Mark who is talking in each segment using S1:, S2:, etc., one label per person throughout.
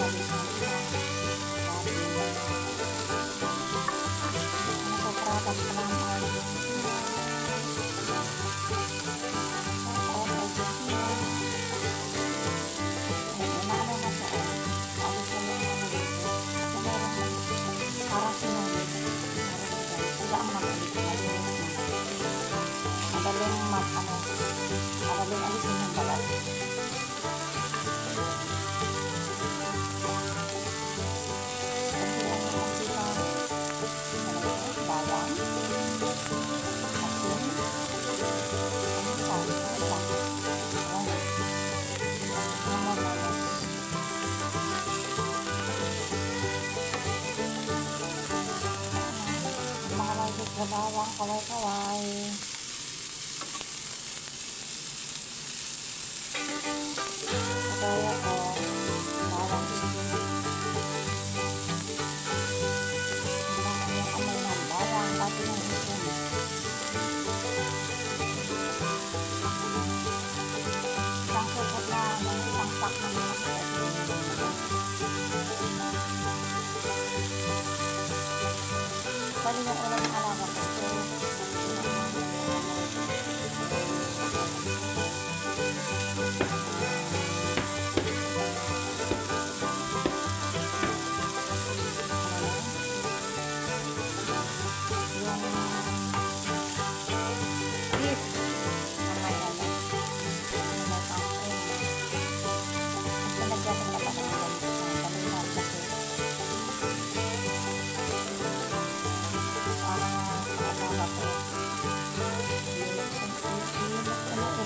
S1: habis na siya. Nagpapratas pa lang ang madaling alisin yung balat. Kasi ang sitaw, bawang, asin, salsa, mga lagos na bawang, kaway-kaway. Kaya ko bawang sili. Kailangan yung amoy ng bawang pati ng isin. Isang supot na isang pack na mga bali yung ulam ng alaga ko.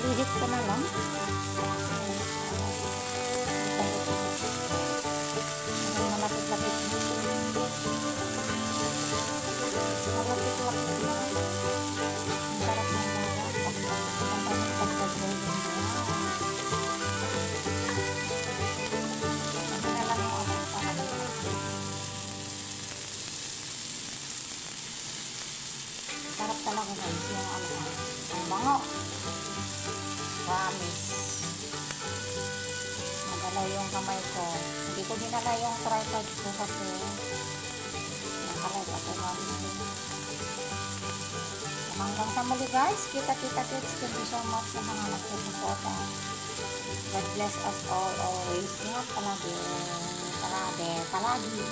S1: Ilihit ko na lang. Malapit-lapit. Malapit-lapit na. Sarap ng sarap talaga guys yung ang bango. Promise. Nadala yung kamay ko. Hindi ko dinala yung tripod ko kasi nakalay ako hanggang sa muli guys. Kita-kita kits. Thank you so much sa mga nagsusuporta. God bless us all always. Ingat palagi. Palagi.